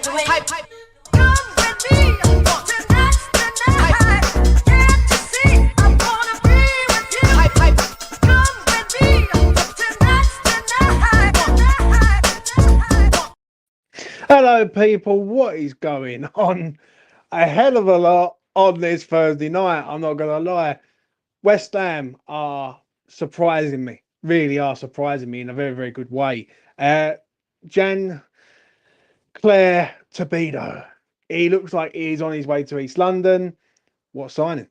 Hello, people. What is going on? A hell of a lot on this Thursday night. I'm not going to lie. West Ham are surprising me. Really are surprising me in a very, very good way. Clair Tobido. He looks like he's on his way to East London. What signing?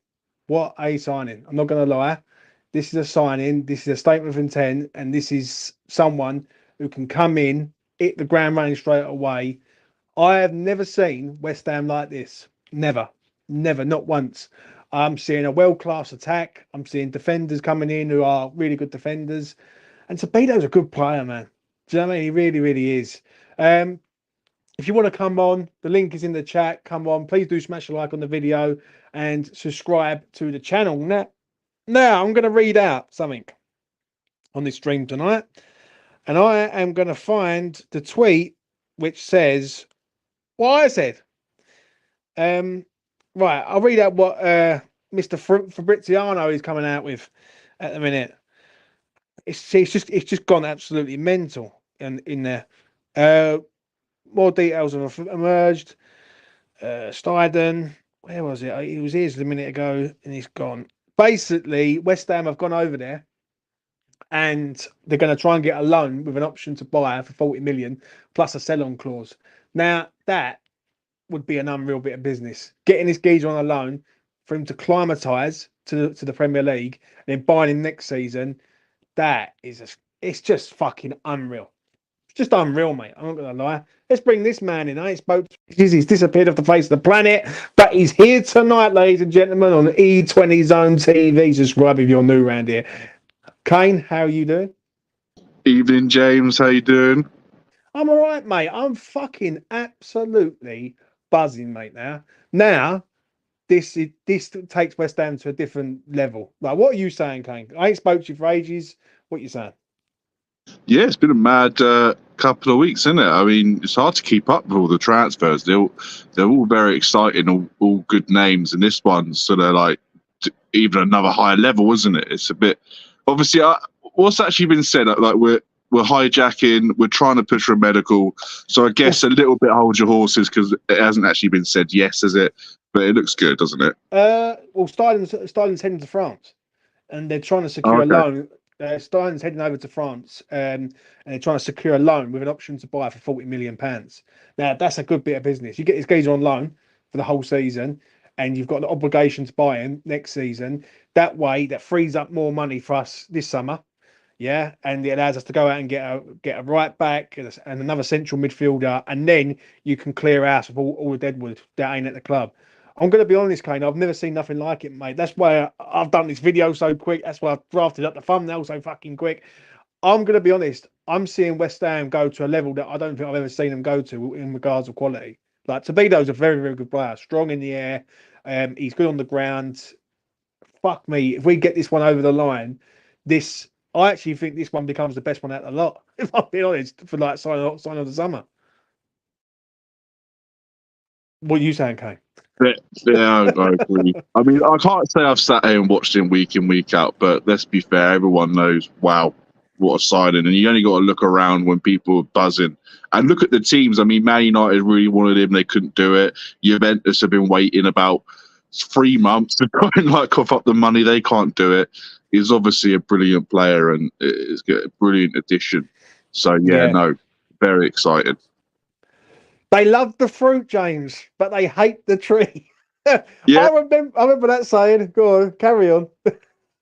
What a signing. I'm not going to lie. This is a signing. This is a statement of intent. And this is someone who can come in, hit the ground running straight away. I have never seen West Ham like this. Never, not once. I'm seeing a world-class attack. I'm seeing defenders coming in who are really good defenders. And Tobido's a good player, man. Do you know what I mean? He really, really is. If you want to come on, the link is in the chat. Come on, please do smash a like on the video and subscribe to the channel. Now I'm going to read out something on this stream tonight. And I am going to find the tweet which says what I said. Right, I'll read out what Mr. Fabriziano is coming out with at the minute. It's just gone absolutely mental in there. More details have emerged. Steidten, where was it? He was here a minute ago and he's gone. Basically, West Ham have gone over there and they're going to try and get a loan with an option to buy for 40 million plus a sell-on clause. Now, that would be an unreal bit of business. Getting this geezer on a loan for him to climatise to the Premier League and then buying him next season, it's just fucking unreal. It's just unreal, mate. I'm not going to lie. Let's bring this man in. I ain't spoke to him. He's disappeared off the face of the planet, but he's here tonight, ladies and gentlemen, on E20 Zone TV. Subscribe if you're new around here. Kane, how are you doing? Evening, James. How you doing? I'm all right, mate. I'm fucking absolutely buzzing, mate. Now, this takes West Ham to a different level. Like, what are you saying, Kane? I ain't spoke to you for ages. What are you saying? Yeah, it's been a mad couple of weeks, isn't it? I mean, it's hard to keep up with all the transfers. They're all very exciting, all good names, and this one's sort of like even another higher level, isn't it? It's a bit obviously. What's actually been said? Like we're hijacking. We're trying to push for a medical. So I guess a little bit hold your horses because it hasn't actually been said yes, has it? But it looks good, doesn't it? Well, Steidten's heading to France, and they're trying to secure a loan. Steidten's heading over to France, and they're trying to secure a loan with an option to buy for £40 million. Now, that's a good bit of business. You get this geezer on loan for the whole season, and you've got the obligation to buy him next season. That way, that frees up more money for us this summer. Yeah, and it allows us to go out and get a right back and another central midfielder, and then you can clear out of all the deadwood that ain't at the club. I'm going to be honest, Kane. I've never seen nothing like it, mate. That's why I've done this video so quick. That's why I've drafted up the thumbnail so fucking quick. I'm going to be honest. I'm seeing West Ham go to a level that I don't think I've ever seen them go to in regards of quality. Like, Tobido's a very, very good player. Strong in the air. He's good on the ground. Fuck me. If we get this one over the line, I actually think this one becomes the best one out of the lot, if I'm being honest, for like sign of the summer. What are you saying, Kane? Yeah, I agree. I mean, I can't say I've sat here and watched him week in, week out, but let's be fair, everyone knows, wow, what a signing. And you only got to look around when people are buzzing. And look at the teams. I mean, Man United really wanted him. They couldn't do it. Juventus have been waiting about 3 months to try and like cough up the money. They can't do it. He's obviously a brilliant player and it's a brilliant addition. So, yeah, no, very excited. They love the fruit, James, but they hate the tree. Yeah. I remember that saying. Go on, carry on.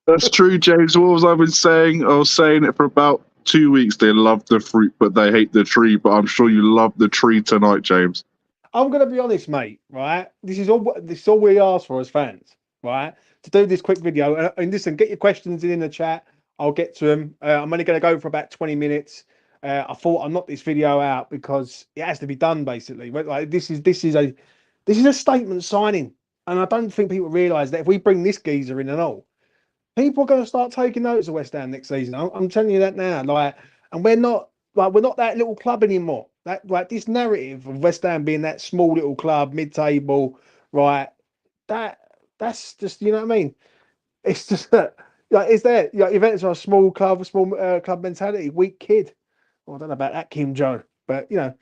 That's true, James. What was I been saying? I was saying it for about 2 weeks. They love the fruit, but they hate the tree. But I'm sure you love the tree tonight, James. I'm going to be honest, mate, right? This is all we ask for as fans, right? To do this quick video. And listen, get your questions in the chat. I'll get to them. I'm only going to go for about 20 minutes. I thought I'd knock this video out because it has to be done, basically. Like this is a statement signing, and I don't think people realise that if we bring this geezer in and all, people are going to start taking notice of West Ham next season. I'm telling you that now. Like, and we're not that little club anymore. That like this narrative of West Ham being that small little club, mid-table, right? That's just you know what I mean. It's just that like is there like Juventus are a small club, a small club mentality, weak kid. Well, I don't know about that, Kim Joe, but you know.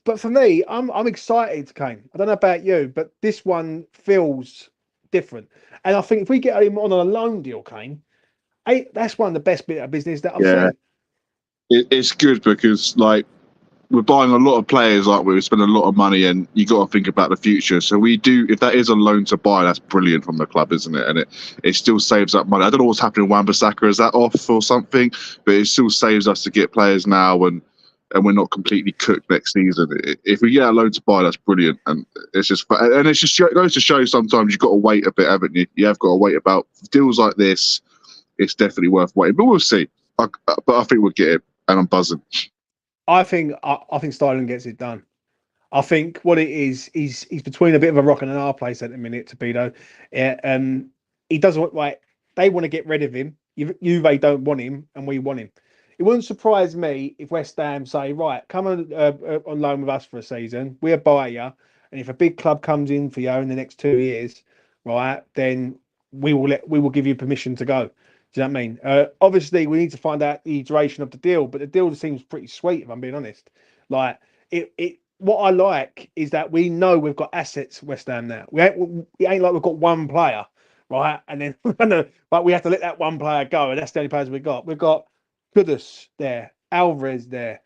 But for me, I'm excited, Kane. I don't know about you, but this one feels different. And I think if we get him on a loan deal, Kane, that's one of the best bit of business that I've Yeah, seen. it's good because like we're buying a lot of players, like we spend a lot of money, and you got to think about the future. So we do. If that is a loan to buy, that's brilliant from the club, isn't it? And it still saves up money. I don't know what's happening with Wan-Bissaka. Is that off or something? But it still saves us to get players now, and we're not completely cooked next season. If we get a loan to buy, that's brilliant. And it's just it goes to show sometimes you've got to wait a bit, haven't you? You have got to wait about deals like this. It's definitely worth waiting, but we'll see. But I think we'll get it, and I'm buzzing. I think Styling gets it done. I think what it is, he's between a bit of a rock and an hard place at the minute, Tobido. Yeah, he doesn't want like they want to get rid of him. Juve don't want him, and we want him. It wouldn't surprise me if West Ham say, right, come on loan with us for a season. We'll buy you, and if a big club comes in for you in the next 2 years, right, then we will give you permission to go. Do you know what I mean? Obviously, we need to find out the duration of the deal, but the deal seems pretty sweet, if I'm being honest. Like it what I like is that we know we've got assets West Ham now. It ain't like we've got one player, right? And then but we have to let that one player go, and that's the only players we've got. We've got Kudus there, Alvarez there,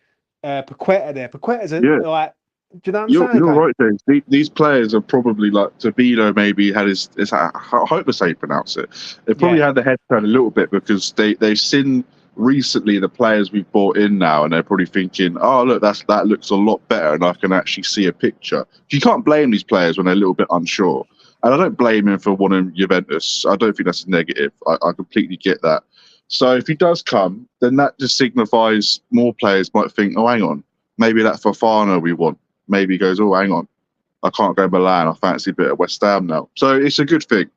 Paqueta there. Paqueta's Yeah. like, do you know what I'm You're saying? Okay? right, James. These players are probably like Tobido. Maybe had his. I hope that's how you pronounce it. They probably Yeah, had the head turn a little bit because they've seen recently the players we've bought in now, and they're probably thinking, "Oh, look, that looks a lot better, and I can actually see a picture." You can't blame these players when they're a little bit unsure, and I don't blame him for wanting Juventus. I don't think that's a negative. I completely get that. So if he does come, then that just signifies more players might think, "Oh, hang on, maybe that Fofana we want." Maybe he goes, oh, hang on, I can't go Milan. I fancy a bit of West Ham now. So it's a good thing.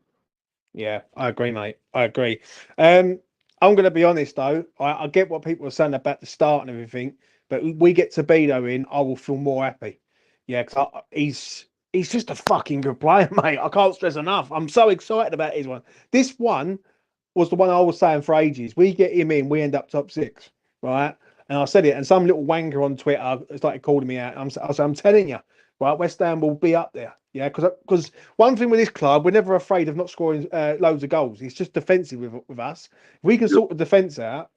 yeah, I agree, mate. I agree. Um, I'm going to be honest though. I get what people are saying about the start and everything, but we get Tobido in, I will feel more happy. Yeah, because he's just a fucking good player, mate. I can't stress enough. I'm so excited about his one. This one was the one I was saying for ages. We get him in, we end up top six, right? And I said it, and some little wanker on Twitter started calling me out. I'm telling you, right? West Ham will be up there, yeah. Because one thing with this club, we're never afraid of not scoring loads of goals. It's just defensive with us. If we can You're, sort the defense out,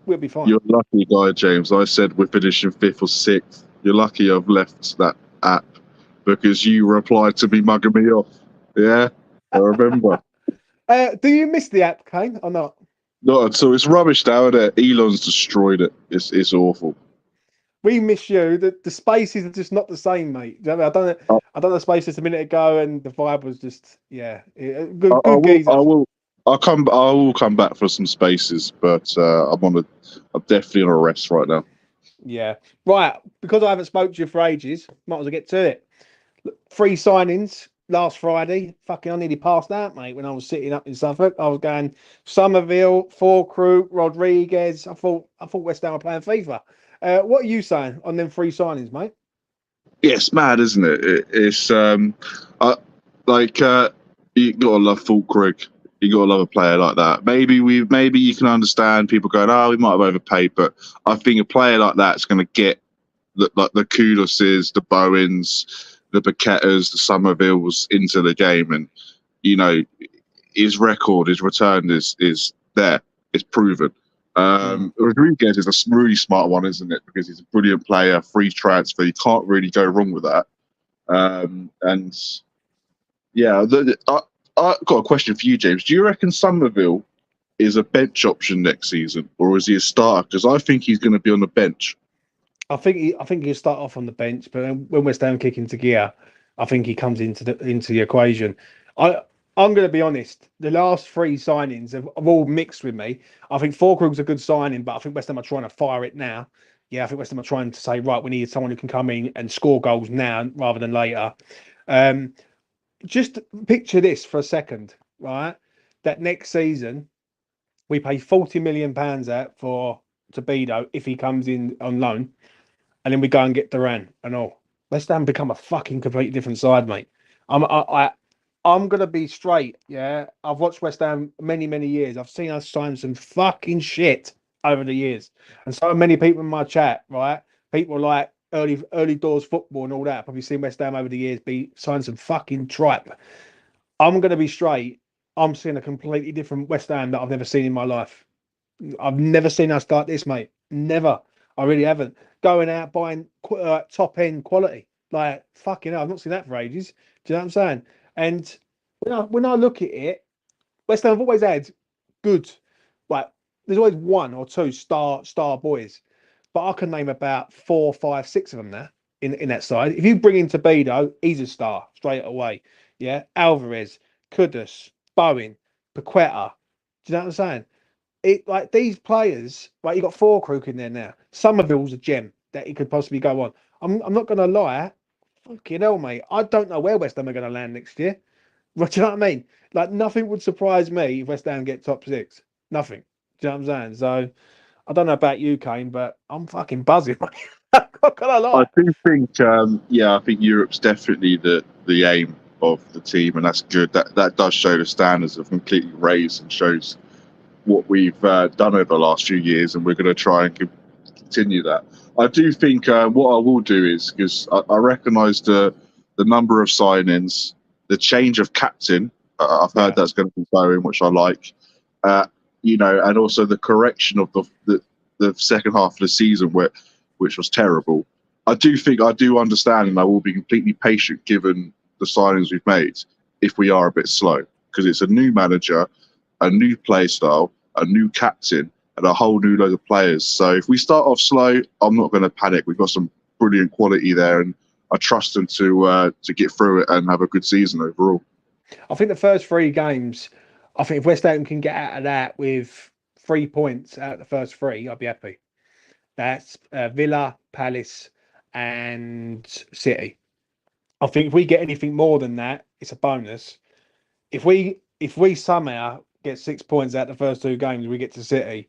we'll be fine. you're lucky guy, James. I said we're finishing fifth or sixth. You're lucky I've left that app because you replied to me mugging me off. Yeah, I remember. Do you miss the app, Kane, or not? Not at all. It's rubbish now, isn't it? Elon's destroyed it. It's awful. We miss you. The spaces are just not the same, mate. Do you know what I mean? I, I done the space just a minute ago, and the vibe was just I, I good will. I geezers. will. I will come back for some spaces, but I'm definitely on a rest right now. Yeah. Right. Because I haven't spoke to you for ages, might as well get to it. Free signings last Friday. Fucking, I nearly passed out, mate, when I was sitting up in Suffolk. I was going Somerville, Fourcroot, Rodriguez. I thought West Ham were playing FIFA. What are you saying on them free signings, mate? Yeah, it's mad, isn't it? It's I, like you gotta love Fulkrug. You gotta love a player like that. Maybe you can understand people going, oh, we might have overpaid, but I think a player like that's going to get the Kudoses, the Bowens, the Paquetas, the Somervilles into the game, and you know his record, his return is there. It's proven. Mm. Rodriguez is a really smart one, isn't it? Because he's a brilliant player, free transfer. You can't really go wrong with that. And yeah, I got a question for you, James. Do you reckon Somerville is a bench option next season, or is he a starter? Because I think he's going to be on the bench. I think he'll start off on the bench, but then when West Ham kick into gear, I think he comes into the equation. I I'm going to be honest. The last three signings have all mixed with me. I think Fulkrug's a good signing, but I think West Ham are trying to fire it now. Yeah, I think West Ham are trying to say, right, we need someone who can come in and score goals now rather than later. Um, just picture this for a second, right? That next season we pay £40 million out for Tobido if he comes in on loan. and then we go and get Duran and all. West Ham become a fucking completely different side, mate. I'm gonna be straight. Yeah, I've watched West Ham many years. I've seen us sign some fucking shit over the years, and so many people in my chat, right? People like early doors football and all that. Probably seen West Ham over the years be sign some fucking tripe. I'm gonna be straight. I'm seeing a completely different West Ham that I've never seen in my life. I've never seen us like this, mate. Never. I really haven't. Going out buying top end quality. Like, fucking hell, I've not seen that for ages. Do you know what I'm saying? And when I look at it, West Ham have always had good, like, there's always one or two star boys. But I can name about 4, 5, 6 of them now in that side. If you bring in Tobido, he's a star straight away. Yeah. Alvarez, Kudus, Bowen, Paqueta. Do you know what I'm saying? It like these players, like you got 4 crook in there now. Somerville's a gem that he could possibly go on. I'm not gonna lie, fucking hell, mate. I don't know where West Ham are gonna land next year. But do you know what I mean? Like nothing would surprise me if West Ham get top 6. Nothing. Do you know what I'm saying? So I don't know about you, Kane, but I'm fucking buzzing. I'm not gonna lie. I do think, I think Europe's definitely the aim of the team, and that's good. That does show the standards have completely raised and shows what we've done over the last few years, and we're going to try and continue that. I do think what I will do is, because I recognise the number of signings, the change of captain. I've heard that's going to be going, which I like. And also the correction of the second half of the season, which was terrible. I do understand, and I will be completely patient given the signings we've made if we are a bit slow, because it's a new manager, a new play style, a new captain, and a whole new load of players. So if we start off slow, I'm not going to panic. We've got some brilliant quality there, and I trust them to get through it and have a good season overall. I think the first 3 games, I think if West Ham can get out of that with 3 points out of the first 3, I'll be happy. That's Villa, Palace, and City. I think if we get anything more than that, it's a bonus. If we somehow get 6 points out the first 2 games, we get to City.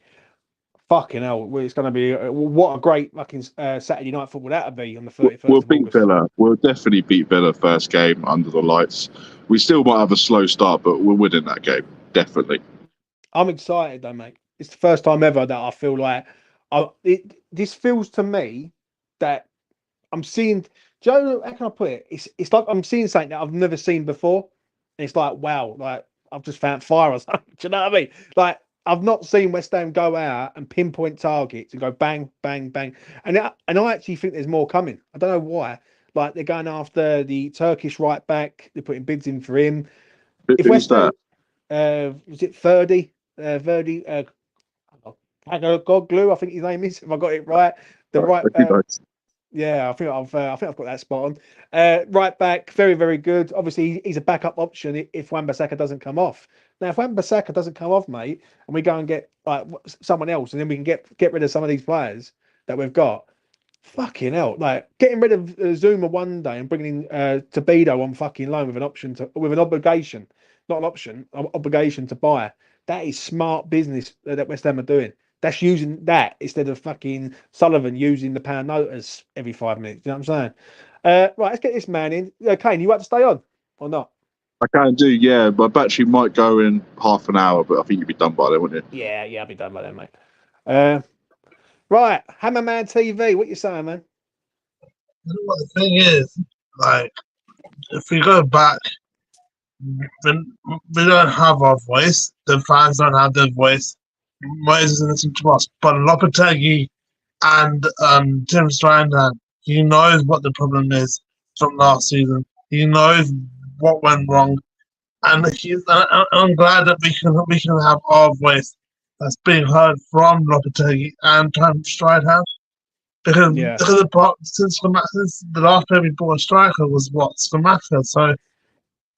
Fucking hell, it's going to be what a great fucking Saturday night football that'll be on the 31st We'll of beat August. Villa. We'll definitely beat Villa first game under the lights. We still might have a slow start, but we're winning that game, definitely. I'm excited though, mate. It's the first time ever that I feel like this feels to me that I'm seeing. Do you know how can I put it? It's like I'm seeing something that I've never seen before. And it's like, wow, like I've just found fire or something. Do you know what I mean? Like I've not seen West Ham go out and pinpoint targets and go bang, bang, bang. And I actually think there's more coming. I don't know why. Like they're going after the Turkish right back. They're putting bids in for him. If West Ham, was it Verdi? Godglue, I think his name is. If I got it right, the right. Yeah, I think I've got that spot on. Right back, very good. Obviously, he's a backup option if Wan-Bissaka doesn't come off. Now, if Wan-Bissaka doesn't come off, mate, and we go and get like someone else, and then we can get rid of some of these players that we've got. Fucking hell! Like getting rid of Zuma one day and bringing in Tobido on fucking loan with an obligation, not an option, obligation to buy. That is smart business that West Ham are doing. That's using that instead of fucking Sullivan using the pound notice every 5 minutes. You know what I'm saying? Right, let's get this man in. Kane, you want to stay on or not? I can do, yeah. My battery might go in half an hour, but I think you'd be done by then, wouldn't you? Yeah, I'll be done by then, mate. Right, Hammerman TV, what you saying, man? What the thing is, like, if we go back, then we don't have our voice. The fans don't have their voice. Moses and listen to us. But Lopetegui and Tim Steidten, he knows what the problem is from last season. He knows what went wrong, and I'm glad that we can have our voice that's being heard from Lopetegui and Tim Steidten. Because since the last time we bought a striker was Scamacca. So I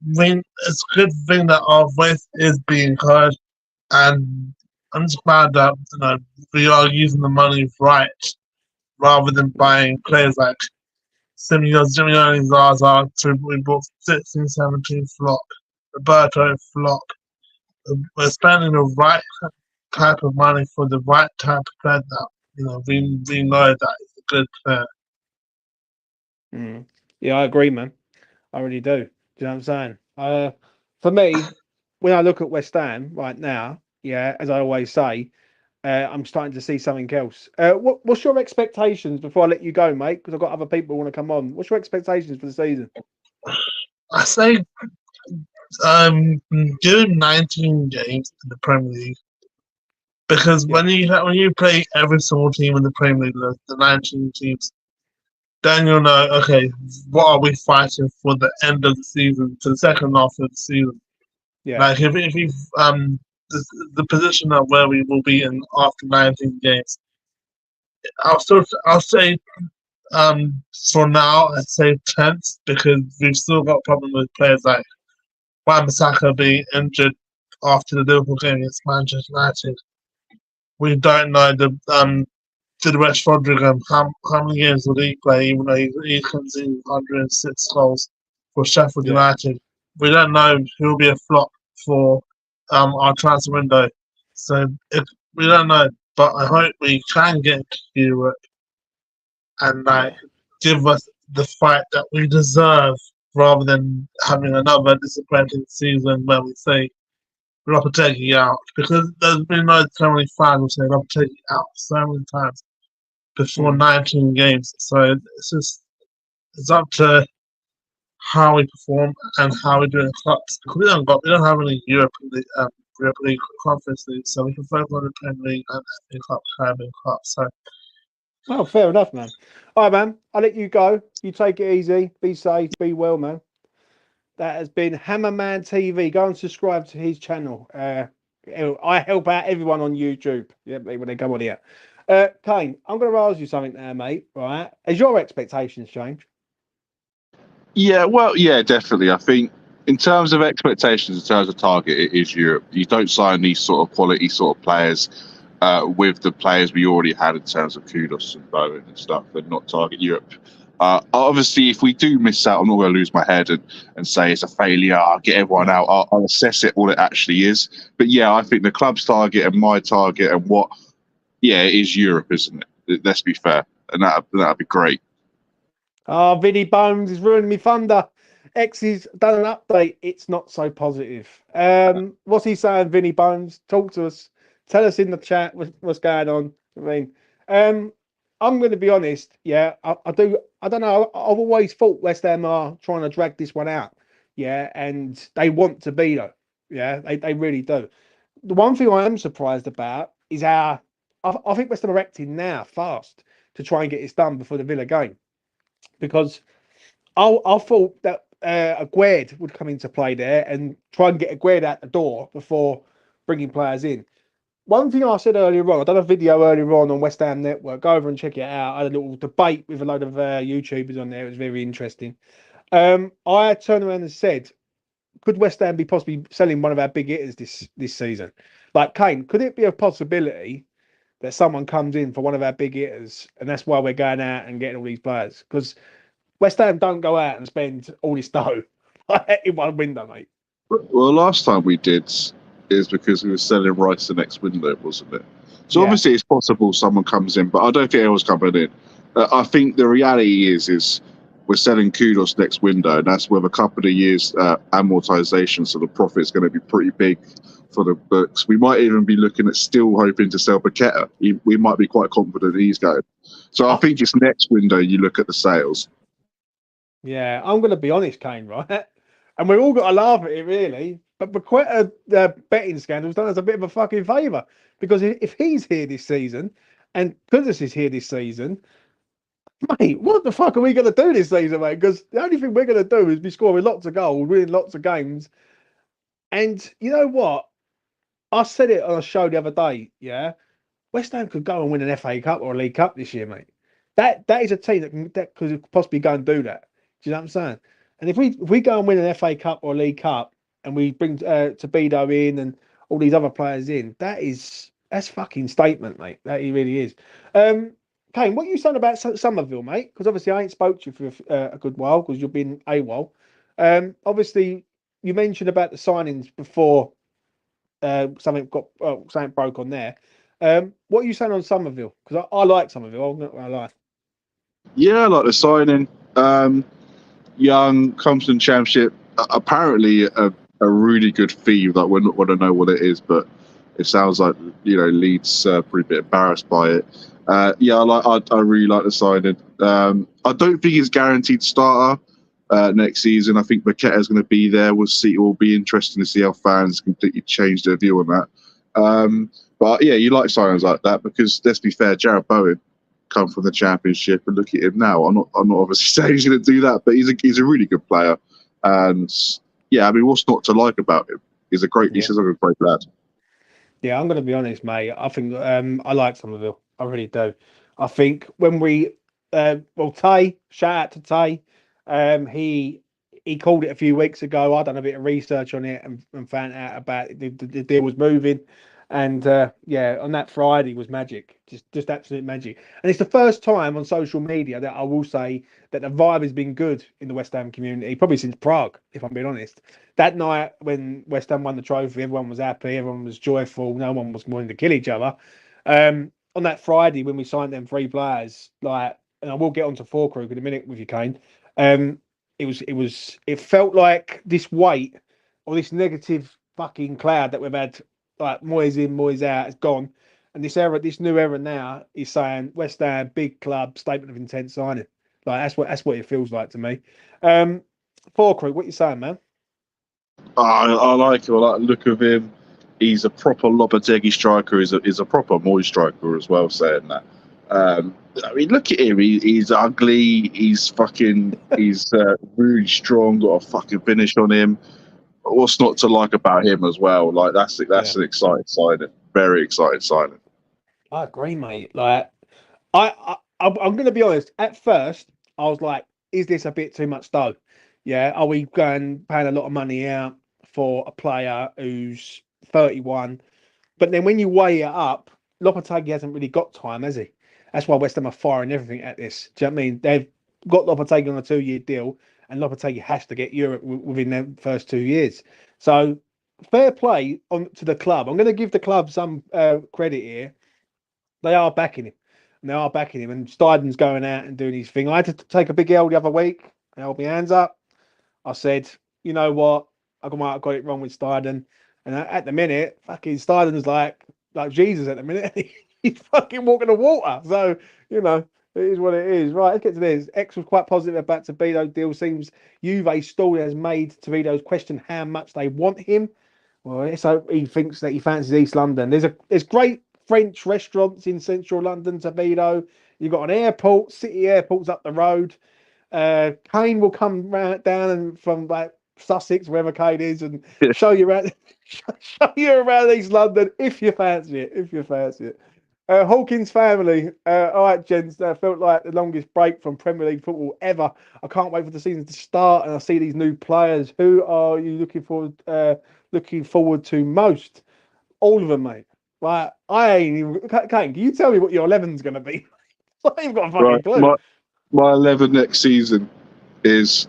mean, it's a good thing that our voice is being heard, and I'm just glad that we are using the money right, rather than buying players like Simeone Zaza. We bought 16, 17 flop, Roberto flop. We're spending the right type of money for the right type of player now. We know that it's a good player. Yeah, I agree, man. I really do. Do you know what I'm saying? For me, when I look at West Ham right now, yeah, as I always say, I'm starting to see something else. What's your expectations before I let you go, mate? Because I've got other people who want to come on. What's your expectations for the season? I say do 19 games in the Premier League because Yeah, when you play every single team in the Premier League, the 19 teams, then you'll know, okay, what are we fighting for the end of the season, to the second half of the season? yeah, Like if we the, the position of where we will be in after 19 games, I'll say for now I'd say 10th because we've still got problems with players like Wan-Bissaka being injured after the Liverpool game against Manchester United. We don't know to the West Rodriguez, how many games will he play, even though he comes in 106 goals for Sheffield yeah. United. We don't know who will be a flop for our transfer window. So we don't know, but I hope we can get into Europe and Yeah. give us the fight that we deserve rather than having another disappointing season where we say Lopetegui out. Because there's been so many fans who say Lopetegui out so many times before Mm. 19 games. So it's up to how we perform and how we do in clubs. Because we don't have any Europe League Conference League, so we can focus on the Premier League and FA Cup, Caribbean Cup. So Oh, fair enough, man. All right, man. I'll let you go. You take it easy. Be safe. Be well, man. That has been Hammerman TV. Go and subscribe to his channel. I help out everyone on YouTube. Yeah, when they come on here. Kane, I'm going to ask you something there, mate. Right? Has your expectations changed? Yeah, well, yeah, definitely. I think in terms of expectations, in terms of target, it is Europe. You don't sign these sort of quality sort of players with the players we already had in terms of Kudos and Bowen and stuff, and not target Europe. Obviously, if we do miss out, I'm not going to lose my head and say it's a failure. I'll get everyone out. I'll assess it what it actually is. But yeah, I think the club's target and my target and what, yeah, it is Europe, isn't it? Let's be fair, and that'd be great. Oh, Vinny Bones is ruining me thunder. X's done an update. It's not so positive. What's he saying, Vinny Bones? Talk to us. Tell us in the chat what's going on. I mean, I'm going to be honest. Yeah, I do. I don't know. I've always thought West Ham are trying to drag this one out. Yeah, and they want to be though. Yeah, they really do. The one thing I am surprised about is how I think West Ham are acting now fast to try and get this done before the Villa game because I thought that Aguerd would come into play there and try and get Aguerd out the door before bringing players in. One thing I said earlier on, I done a video earlier on West Ham Network. Go over and check it out. I had a little debate with a load of YouTubers on there. It was very interesting. I turned around and said, could West Ham be possibly selling one of our big hitters this season? Like Kane, could it be a possibility that someone comes in for one of our big hitters, and that's why we're going out and getting all these players? Because West Ham don't go out and spend all this dough in one window, mate. Well, last time we did is because we were selling Rice the next window, wasn't it? So Yeah. obviously it's possible someone comes in, but I don't think anyone's coming in. I think the reality is we're selling Kudos next window, and that's with a couple of years amortization, so the profit's going to be pretty big for the books. We might even be looking at still hoping to sell Paqueta. We might be quite confident he's going. So I think it's next window you look at the sales. Yeah, I'm going to be honest, Kane, right? And we're all got to laugh at it, really. But Paqueta betting scandal's done us a bit of a fucking favour because if he's here this season and Kudus is here this season, mate, what the fuck are we going to do this season, mate? Because the only thing we're going to do is be scoring lots of goals, winning lots of games. And you know what? I said it on a show the other day, yeah? West Ham could go and win an FA Cup or a League Cup this year, mate. That is a team that could possibly go and do that. Do you know what I'm saying? And if we go and win an FA Cup or a League Cup and we bring Tobido in and all these other players in, that's fucking statement, mate. That he really is. Kane, what are you saying about Somerville, mate? Because obviously I ain't spoke to you for a good while because you've been AWOL. Obviously you mentioned about the signings before something broke on there. What are you saying on Somerville? Because I like Somerville. I'm not gonna lie. Yeah, I like the signing. Young, comes to the championship. Apparently, a really good fee. Like, we don't know what it is, but it sounds like Leeds pretty bit embarrassed by it. Yeah, I really like the signing. I don't think he's guaranteed starter next season. I think Paqueta's going to be there. We'll see. It will be interesting to see how fans completely change their view on that. But yeah, you like signings like that because let's be fair, Jared Bowen come from the championship and look at him now. I'm not obviously saying he's going to do that, but he's a really good player. And yeah, I mean, what's not to like about him? He's a great. He seems like a great lad. Yeah, I'm going to be honest, mate. I think I like Somerville. I really do. I think when we, Tay, shout out to Tay. He called it a few weeks ago. I done a bit of research on it and found out about the deal was moving. And yeah, on that Friday was magic, just absolute magic. And it's the first time on social media that I will say that the vibe has been good in the West Ham community, probably since Prague, if I'm being honest. That night when West Ham won the trophy, everyone was happy, everyone was joyful, no one was wanting to kill each other. On that Friday when we signed them 3 players, like, and I will get onto Forkrook in a minute with you, Kane. It felt like this weight or this negative fucking cloud that we've had. Like Moyes in, Moyes out, it's gone. And this new era now is saying West Ham, big club, statement of intent signing. Like that's what it feels like to me. Forkrook, what you saying, man? I like him. I like the look of him. He's a proper Lopetegui striker. He's a proper Moyes striker as well. Saying that, I mean, look at him. He's ugly. He's really strong. Got a fucking finish on him. What's not to like about him as well? Like that's an exciting signing, very exciting signing. I agree, mate. Like I'm going to be honest. At first, I was like, "Is this a bit too much dough? Yeah, are we going paying a lot of money out for a player who's 31?" But then when you weigh it up, Lopetegui hasn't really got time, has he? That's why West Ham are firing everything at this. Do you know what I mean? They've got Lopetegui on a 2-year deal, and Lopetegui has to get Europe within their first 2 years. So fair play to the club. I'm going to give the club some credit here. They are backing him. And they are backing him. And Steidten's going out and doing his thing. I had to take a big L the other week. I held my hands up. I said, you know what? I might have got it wrong with Steidten. And at the minute, fucking Steidten's like Jesus at the minute. He's fucking walking the water. So, it is what it is. Right, let's get to this. X was quite positive about Tobido deal. Seems Juve stall has made Tobido's question how much they want him. Well, so he thinks that he fancies East London. There's great French restaurants in central London, Tobido. You've got an airport, city airport's up the road. Kane will come down and from like Sussex, wherever Kane is, and show you around East London if you fancy it. Hawkins family. All right, gents. Felt like the longest break from Premier League football ever. I can't wait for the season to start, and I see these new players. Who are you looking forward to most? All of them, mate. Like I ain't even. Kane, can you tell me what your 11's going to be? I ain't got a fucking clue. My 11 next season is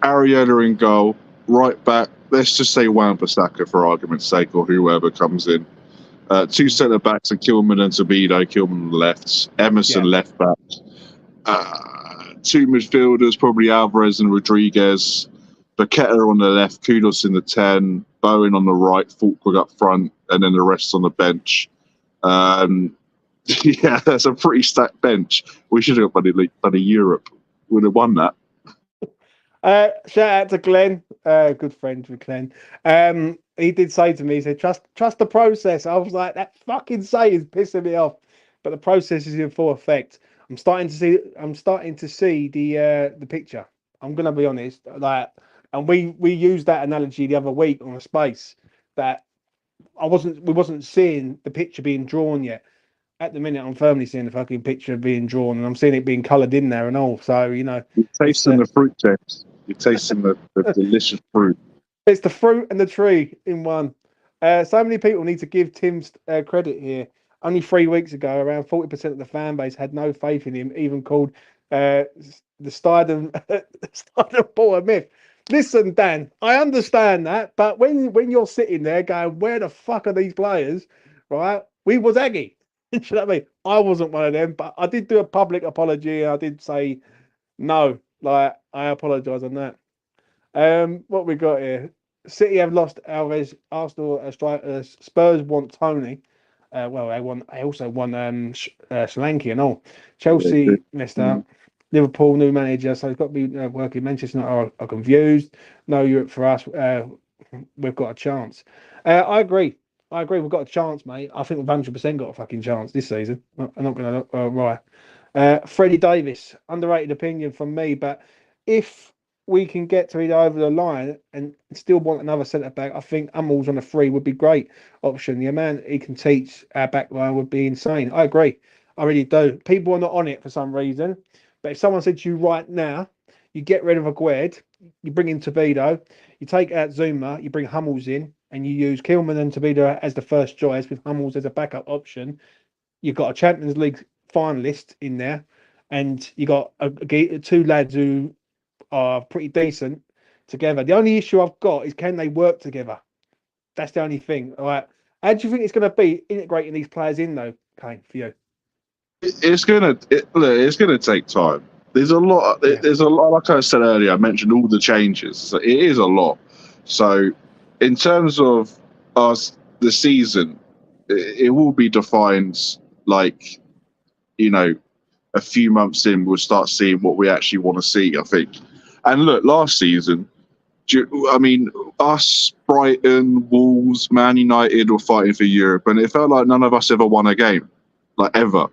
Ariola in goal, right back. Let's just say Wan-Bissaka for argument's sake, or whoever comes in. 2 centre backs are Kilman and Tobido. Kilman on the left, Emerson left back. 2 midfielders, probably Alvarez and Rodriguez. Paqueta on the left, Kudos in the 10, Bowen on the right, Fulkrug up front, and then the rest on the bench. Yeah, that's a pretty stacked bench. We should have done a Europe. Would have won that. Shout out to Glenn, good friend with Glenn. He did say to me, he said, trust the process. I was like, that fucking say is pissing me off. But the process is in full effect. I'm starting to see the picture. I'm gonna be honest. Like, and we used that analogy the other week on a space that we wasn't seeing the picture being drawn yet. At the minute, I'm firmly seeing the fucking picture being drawn, and I'm seeing it being coloured in there and all. So, You're tasting the fruit, James. You're tasting the delicious fruit. It's the fruit and the tree in one. So many people need to give Tim credit here. Only 3 weeks ago, around 40% of the fan base had no faith in him, even called the Steidten ball a myth. Listen, Dan, I understand that, but when you're sitting there going, where the fuck are these players, right? We was Aggie. Do you know what I mean? I wasn't one of them, but I did do a public apology. I did say, no, Like, I apologise on that. What we got here? City have lost Alves. Arsenal, Spurs want Tony. Well, they won. They also won Solanke and all. Chelsea messed up. Liverpool new manager, so it's got to be working. Manchester United are confused. No Europe for us. We've got a chance. I agree. We've got a chance, mate. I think we've 100% got a fucking chance this season. I'm not going to lie. Freddie Davis, underrated opinion from me, but if we can get to over the line and still want another centre back, I think Hummels on a free would be great option. The amount he can teach our back line would be insane. I agree. I really do. People are not on it for some reason, but if someone said to you right now, you get rid of Aguerd, you bring in Tobido, you take out Zuma, you bring Hummels in, and you use Kilman and Tobido as the first choice with Hummels as a backup option, you've got a Champions League finalist in there, and you got two lads who are pretty decent together. The only issue I've got is, can they work together? That's the only thing. All right. How do you think it's going to be integrating these players in, though, Kane, for you? It's gonna take time. There's a lot. Yeah. There's a lot. Like I said earlier, I mentioned all the changes. So it is a lot. So, in terms of us, the season, it will be defined. Like, a few months in, we'll start seeing what we actually want to see, I think. And look, last season, I mean, us, Brighton, Wolves, Man United were fighting for Europe, and it felt like none of us ever won a game, like ever.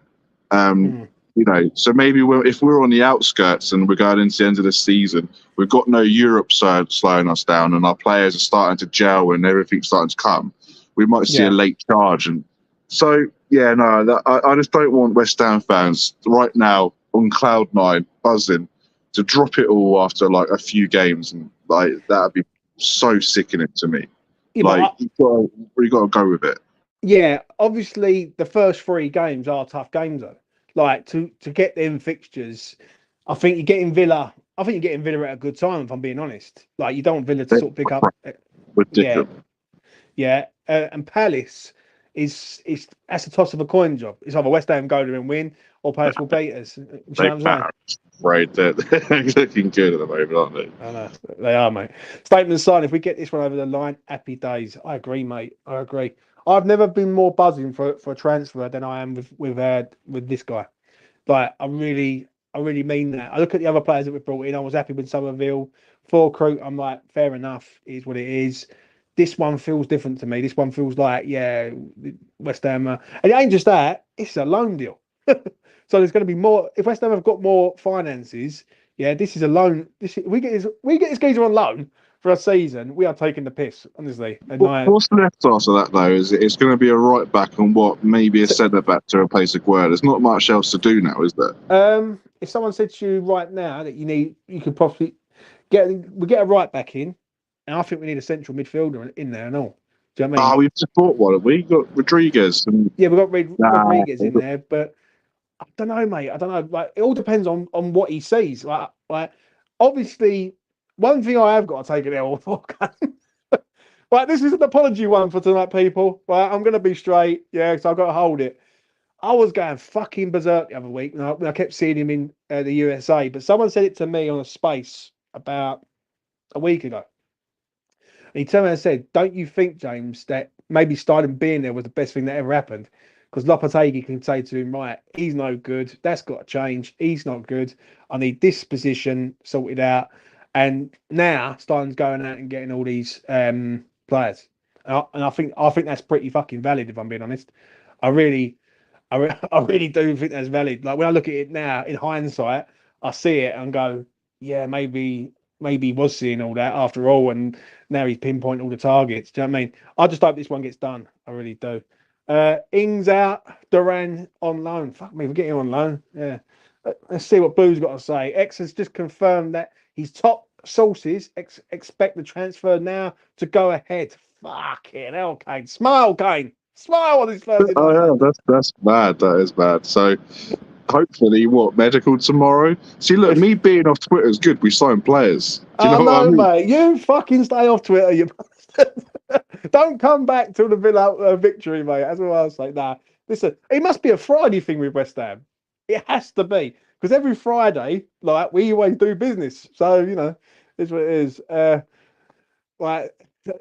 So maybe if we're on the outskirts and we're going into the end of the season, we've got no Europe side slowing us down, and our players are starting to gel and everything's starting to come. We might see a late charge, and so I just don't want West Ham fans right now on cloud nine buzzing to drop it all after like a few games, and like that'd be so sickening to me. Yeah, you got to go with it. Yeah, obviously the first 3 games are tough games though. Like to get them fixtures, I think you're getting Villa. I think you're getting Villa at a good time, if I'm being honest. Like, you don't want Villa to sort of pick up. Ridiculous. And Palace is that's a toss of a coin job. It's either West Ham go there and win, or Palace will beat us. You know what I'm saying? Right, they're looking good at the moment, aren't they? I know they are, mate. Statement sign. If we get this one over the line, happy days. I agree, mate. I agree. I've never been more buzzing for a transfer than I am with this guy. Like, I really mean that. I look at the other players that we brought in. I was happy with Somerville. For Crute, I'm like, fair enough. It is what it is. This one feels different to me. This one feels like, West Ham. And it ain't just that. It's a loan deal. So there's going to be more. If West Ham have got more finances, this is a loan. We get this geezer on loan for a season, we are taking the piss, honestly. And what's left after that, though? Is it's going to be a right back and maybe a centre back to replace Aguerd? There's not much else to do now, is there? If someone said to you right now that you could possibly get a right back in, and I think we need a central midfielder in there and all. Do you know what I mean? We've just bought one. We got Rodriguez. We've got Rodriguez in there, but I don't know, mate. I don't know. Like, it all depends on what he sees. Like obviously, one thing I have got to take an L for. Right, this is an apology one for tonight, people. Right, I'm going to be straight. Yeah, so I've got to hold it. I was going fucking berserk the other week when I kept seeing him in the USA, but someone said it to me on a space about a week ago. And he turned around and said, "Don't you think, James, that maybe Steidten being there was the best thing that ever happened? Because Lopetegui can say to him, right, he's no good. That's got to change. He's not good. I need this position sorted out." And now Steidten's going out and getting all these players, and I think that's pretty fucking valid. If I'm being honest, I really do think that's valid. Like, when I look at it now in hindsight, I see it and go, yeah, maybe he was seeing all that after all, and now he's pinpointing all the targets. Do you know what I mean? I just hope this one gets done. I really do. Ings out, Duran on loan. Fuck me, we're getting on loan. Yeah. Let's see what Blue's got to say. X has just confirmed that his top sources expect the transfer now to go ahead. Fucking hell, Kane. Smile, Kane. Smile on his first. Oh yeah, that's bad. That is bad. So hopefully, medical tomorrow? See, look, me being off Twitter is good. We sign players. Do you know what I mean? Mate, you fucking stay off Twitter. You don't come back till the Villa victory, mate. That's what I was like. Nah, listen, it must be a Friday thing with West Ham. It has to be. because every Friday, like we always do business. So it's what it is. Like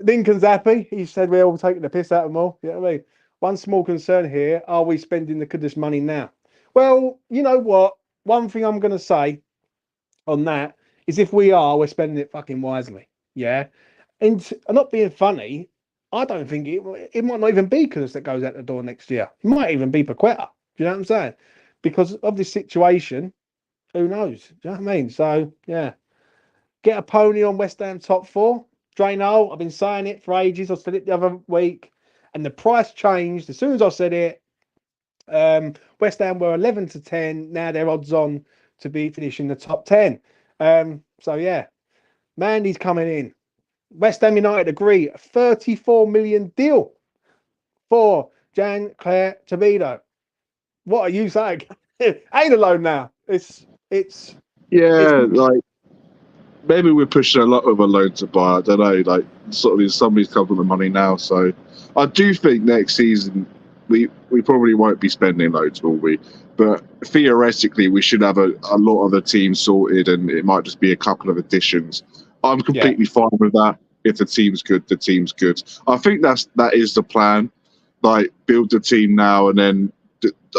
Lincoln's happy. He said we're all taking the piss out of them all. You know what I mean? One small concern here: are we spending this money now? Well, you know what? One thing I'm going to say on that is if we are, we're spending it fucking wisely. Yeah. And I'm not being funny. I don't think it might not even be Kudus that goes out the door next year. It might even be Paqueta. Do you know what I'm saying? Because of this situation, who knows? Do you know what I mean? So, yeah. Get a pony on West Ham top 4. Drano, I've been saying it for ages. I said it the other week. And the price changed. As soon as I said it, West Ham were 11 to 10. Now they're odds on to be finishing the top 10. So, yeah. Mandy's coming in. West Ham United agree a 34 million deal for Clair, Tobido. What are you saying? Ain't alone now. It's like maybe we're pushing a lot of a loan to buy. I don't know. Like sort of somebody's covering the money now, so I do think next season we probably won't be spending loads, will we? But theoretically, we should have a lot of the team sorted, and it might just be a couple of additions. I'm completely fine with that. If the team's good, the team's good. I think that is the plan. Like build the team now, and then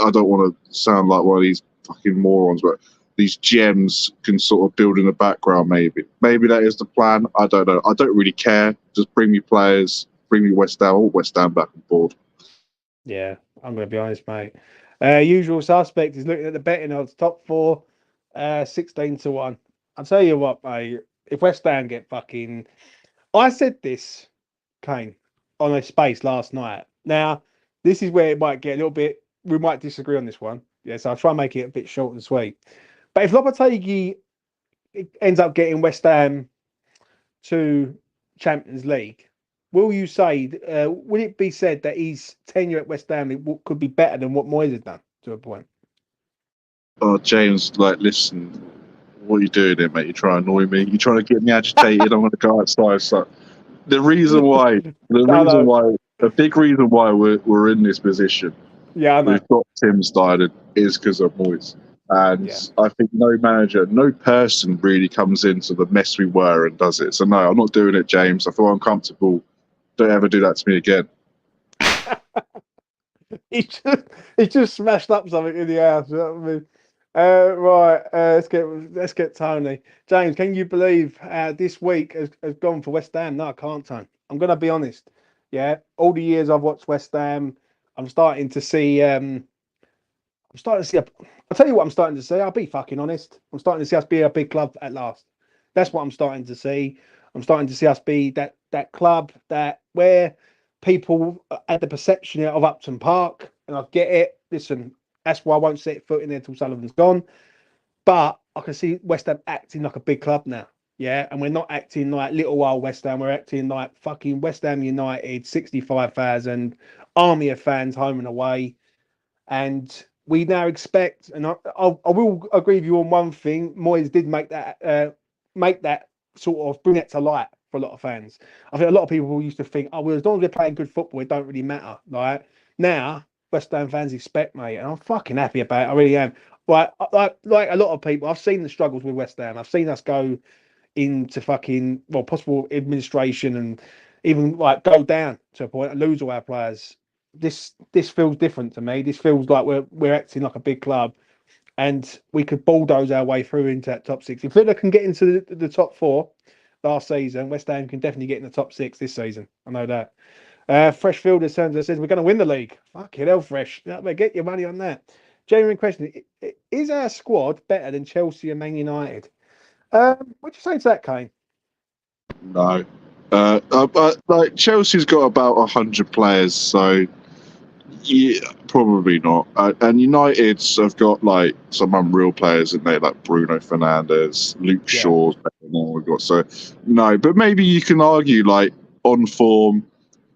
I don't want to sound like one of these fucking morons, but these gems can sort of build in the background. Maybe that is the plan. I don't know. I don't really care. Just bring me players, bring me West Ham back on board. Yeah, I'm going to be honest, mate. Usual suspect is looking at the betting odds. Top 4, 16 to 1. I'll tell you what, mate. If West Ham get fucking... I said this, Kane, on a space last night. Now, this is where it might get a little bit... We might disagree on this one. Yeah, so I'll try and make it a bit short and sweet. But if Lopetegui ends up getting West Ham to Champions League, will you say, would it be said that his tenure at West Ham could be better than what Moyes has done to a point? Oh, James, listen, what are you doing there, mate? You're trying to annoy me. You're trying to get me agitated. I'm going to go outside. So the big reason why we're in this position, I know. We've got Tim Steidten, is because of Moyes. And I think no manager, no person really comes into the mess we were and does it. So no, I'm not doing it, James. I feel uncomfortable. Don't ever do that to me again. he just smashed up something in the house. You know what I mean? Right, let's get Tony. James, can you believe this week has gone for West Ham? No, I can't, Tony. I'm going to be honest. Yeah, all the years I've watched West Ham, I'm starting to see. I'll tell you what I'm starting to see. I'll be fucking honest. I'm starting to see us be a big club at last. That's what I'm starting to see. I'm starting to see us be that club that where people had the perception of Upton Park, and I get it. Listen, that's why I won't set foot in there until Sullivan's gone. But I can see West Ham acting like a big club now. Yeah, and we're not acting like little old West Ham. We're acting like fucking West Ham United, 65,000 army of fans home and away. And we now expect, and I will agree with you on one thing. Moyes did make that sort of bring it to light for a lot of fans. I think a lot of people used to think, oh, well, as long as we're playing good football, it don't really matter. Like now, West Ham fans expect, mate, and I'm fucking happy about it. I really am. Like a lot of people, I've seen the struggles with West Ham. I've seen us go into fucking possible administration and even like go down to a point and lose all our players. This feels different to me. This feels like we're acting like a big club, and we could bulldoze our way through into that top 6. If Villa can get into the top 4 last season, West Ham can definitely get in the top 6 this season. I know that. Fresh Fielder says we're going to win the league. Fucking hell, Fresh. Get your money on that. Genuine question: is our squad better than Chelsea and Man United? What do you say to that, Kane? No. But like Chelsea's got about 100 players, so yeah, probably not. And United's have got like some unreal players in there, like Bruno Fernandes, Luke Shaw's better than all we've got. So no, but maybe you can argue like on form,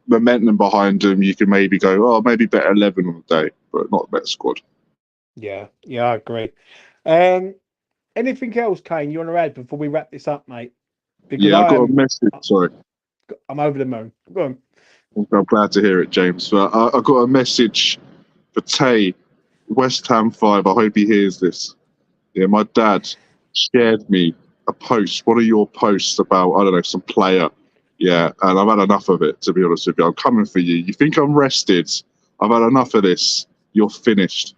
momentum behind them. You can maybe go, oh, maybe better 11 on the day, but not a better squad. Yeah, I agree. Anything else, Kane, you want to add before we wrap this up, mate? Because I've got a message. Sorry. I'm over the moon. Go on. I'm glad to hear it, James. But I've got a message for Tay, West Ham 5. I hope he hears this. Yeah, my dad shared me a post, one of your posts about, I don't know, some player. Yeah, and I've had enough of it, to be honest with you. I'm coming for you. You think I'm rested? I've had enough of this. You're finished.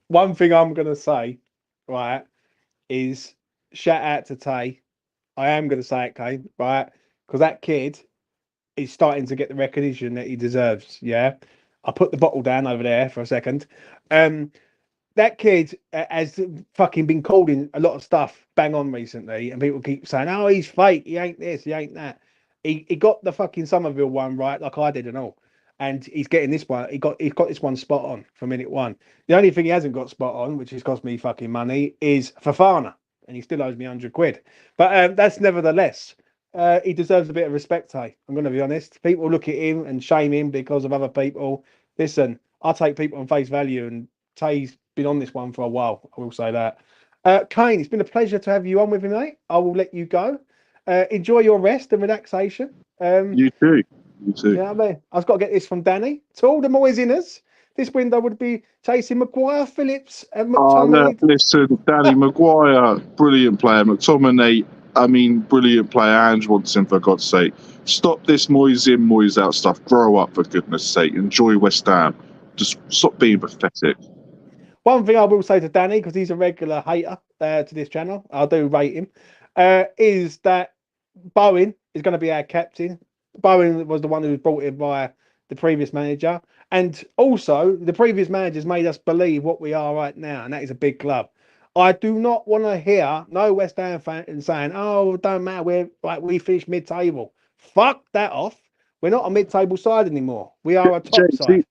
One thing I'm going to say, right, is shout out to Tay. I am going to say it, Kane, right? Because that kid is starting to get the recognition that he deserves. Yeah. I'll put the bottle down over there for a second. That kid has fucking been called in a lot of stuff bang on recently, and people keep saying, "Oh, he's fake. He ain't this. He ain't that." He got the fucking Somerville one right, like I did, and all, and he's getting this one. He's got this one spot on from minute one. The only thing he hasn't got spot on, which has cost me fucking money, is Fafana, and he still owes me £100. But that's nevertheless. He deserves a bit of respect, hey? I'm going to be honest. People look at him and shame him because of other people. Listen, I take people on face value, and Tay's been on this one for a while. I will say that. Kane, it's been a pleasure to have you on with me, mate. I will let you go. Enjoy your rest and relaxation. You too. You too. Yeah, I mean, I've got to get this from Danny. To all the Moyes-inners, this window would be chasing Maguire, Phillips, and McTominay. Listen, Danny Maguire, brilliant player. McTominay, I mean, brilliant player. Ange wants him, for God's sake. Stop this Moyes in, Moyes out stuff. Grow up, for goodness sake. Enjoy West Ham. Just stop being pathetic. One thing I will say to Danny, because he's a regular hater to this channel, I do rate him, is that Bowen is going to be our captain. Bowen was the one who was brought in by the previous manager. And also, the previous managers made us believe what we are right now, and that is a big club. I do not want to hear no West Ham fan saying, "Oh, it don't matter, we finished mid-table." Fuck that off. We're not a mid-table side anymore. We are a top side.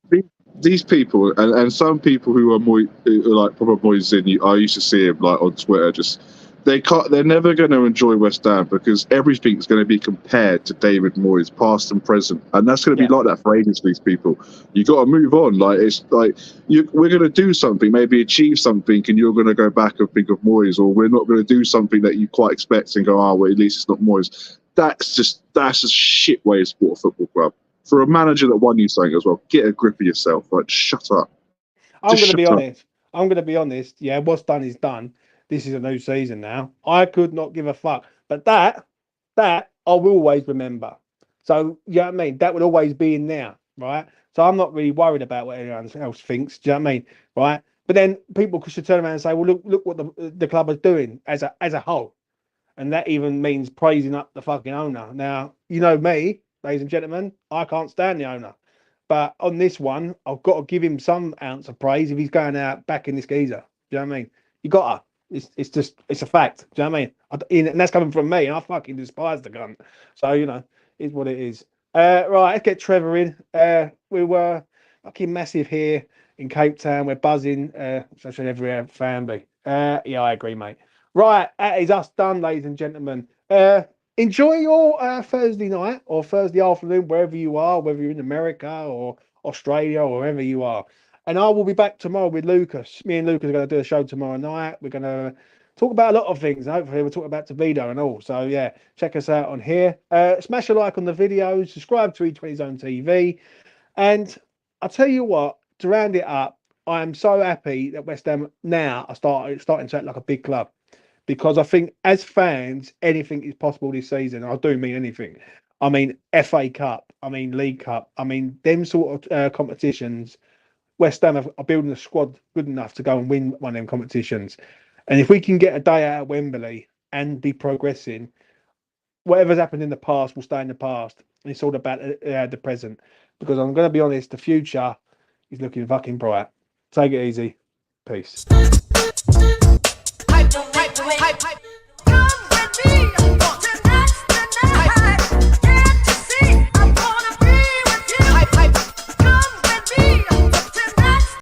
These people and some people who are like proper Moyes in, I used to see him like on Twitter. Just they're never going to enjoy West Ham because everything's going to be compared to David Moyes, past and present, and that's going to be like that for ages. These people, you got to move on. Like it's like we're going to do something, maybe achieve something, and you're going to go back and think of Moyes, or we're not going to do something that you quite expect and go, "Oh, well, at least it's not Moyes." That's just shit way to support a football club. For a manager that won you something as well, get a grip of yourself. Right, shut up. I'm going to be honest. I'm going to be honest. Yeah, what's done is done. This is a new season now. I could not give a fuck. But that I will always remember. So, you know what I mean? That would always be in there, right? So I'm not really worried about what anyone else thinks. Do you know what I mean? Right? But then people should turn around and say, well, look what the club is doing as a whole. And that even means praising up the fucking owner. Now, you know me, ladies and gentlemen, I can't stand the owner. But on this one, I've got to give him some ounce of praise if he's going out backing this geezer. Do you know what I mean? You got to. It's a fact. Do you know what I mean? And that's coming from me. And I fucking despise the gun. So, you know, it's what it is. Right, let's get Trevor in. We were fucking massive here in Cape Town. We're buzzing. So should every fan be. Yeah, I agree, mate. Right, that is us done, ladies and gentlemen. Enjoy your Thursday night or Thursday afternoon, wherever you are, whether you're in America or Australia or wherever you are. And I will be back tomorrow with Lucas. Me and Lucas are going to do a show tomorrow night. We're going to talk about a lot of things. Hopefully, we'll talk about Tobido and all. So, yeah, check us out on here. Smash a like on the video. Subscribe to E20 Zone TV. And I'll tell you what, to round it up, I am so happy that West Ham now are starting to act like a big club. Because I think as fans, anything is possible this season. I do mean anything. I mean FA Cup. I mean League Cup. I mean them sort of competitions. West Ham are building a squad good enough to go and win one of them competitions. And if we can get a day out at Wembley and be progressing, whatever's happened in the past will stay in the past. And it's all about the present. Because I'm going to be honest, the future is looking fucking bright. Take it easy. Peace. Hype, hype, hype, hype. Come with me.